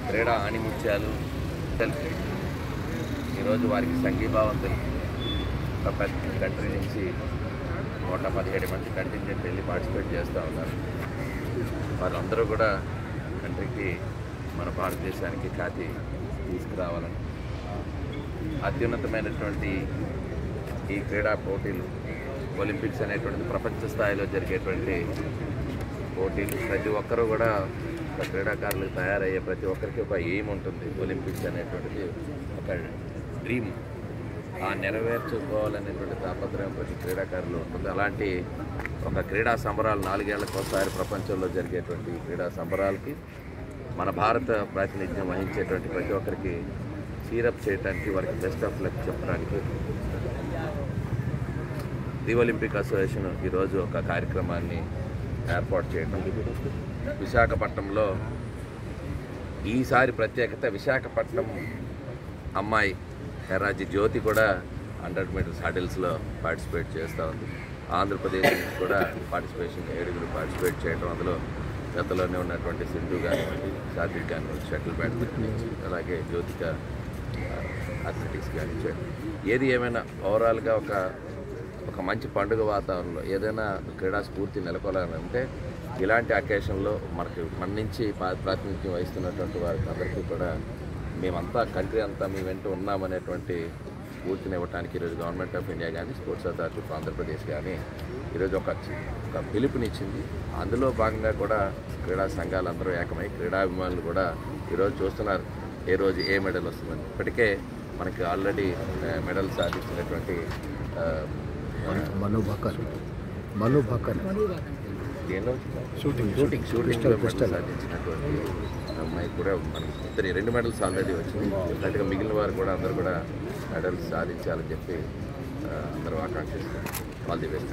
క్రీడా ఆణిముత్యాలు తెలుసు. ఈరోజు వారికి సంఘీభావం తెలుసు. ప్రపంచ కంట్రీ నుంచి 117 మంది కంటింజెంట్ వెళ్ళి పార్టిసిపేట్ చేస్తూ ఉన్నారు. వారందరూ కూడా కంట్రీకి మన భారతదేశానికి ఖ్యాతి తీసుకురావాలని అత్యున్నతమైనటువంటి ఈ క్రీడా పోటీలు ఒలింపిక్స్ అనేటువంటిది ప్రపంచ స్థాయిలో జరిగేటువంటి పోటీలు. ప్రతి ఒక్కరూ కూడా ఒక క్రీడాకారులకు తయారయ్యే ప్రతి ఒక్కరికి ఒక ఎయిమ్ ఉంటుంది. ఒలింపిక్స్ అనేటువంటిది ఒక డ్రీమ్, ఆ నెరవేర్చుకోవాలనేటువంటి తాపత్రయం ప్రతి క్రీడాకారులు ఉంటుంది. అలాంటి ఒక క్రీడా సంబరాలు 4 ఏళ్లకు ఒకసారి ప్రపంచంలో జరిగేటువంటి క్రీడా సంబరాలకి మన భారత ప్రాతినిధ్యం వహించేటువంటి ప్రతి ఒక్కరికి చీరప్ చేయడానికి, వారికి బెస్ట్ ఆఫ్ లక్ చెప్పడానికి ది ఒలింపిక్ అసోసియేషన్ ఈరోజు ఒక కార్యక్రమాన్ని ఏర్పాటు చేయడం. విశాఖపట్నంలో ఈసారి ప్రత్యేకత, విశాఖపట్నం అమ్మాయి ఎర్రాజి జ్యోతి కూడా 100 మీటర్స్ హడిల్స్లో పార్టిసిపేట్ చేస్తూ ఉంది. ఆంధ్రప్రదేశ్ నుంచి కూడా పార్టిసిపేషన్ 7 పార్టిసిపేట్ చేయడం. అందులో గతంలోనే ఉన్నటువంటి సింధు కానివ్వండి, సాత్విక్ కానివ్వండి, షటిల్ బ్యాడ్మింటన్ నుంచి, అలాగే జ్యోతిక అథ్లెటిక్స్ కానివ్వండి. ఏది ఏమైనా ఓవరాల్గా ఒక మంచి పండుగ వాతావరణంలో ఏదైనా క్రీడా స్ఫూర్తి నెలకొలాలంటే ఇలాంటి అకేషన్లో మన నుంచి ప్రాతినిధ్యం వహిస్తున్నటువంటి వారికి అందరికీ కూడా మేమంతా కంట్రీ అంతా మీ వెంట ఉన్నామనేటువంటి స్ఫూర్తిని ఇవ్వడానికి ఈరోజు గవర్నమెంట్ ఆఫ్ ఇండియా కానీ, స్పోర్ట్స్ అథారిటీ ఆఫ్ ఆంధ్రప్రదేశ్ కానీ ఈరోజు ఒక పిలుపునిచ్చింది. అందులో భాగంగా కూడా క్రీడా సంఘాలందరూ ఏకమై క్రీడాభిమానులు కూడా ఈరోజు చూస్తున్నారు ఏ రోజు ఏ మెడల్ వస్తుందని. ఇప్పటికే మనకి ఆల్రెడీ మెడల్ సాధించినటువంటి మను భాకర్ షూటింగ్ సాధించినటువంటి అమ్మాయి కూడా మనకి 2 మెడల్స్ ఆల్రెడీ వచ్చింది. అన్నట్టుగా మిగిలిన వారు కూడా అందరూ కూడా మెడల్స్ సాధించాలని చెప్పి అందరూ ఆకాంక్షిస్తారు. All the best.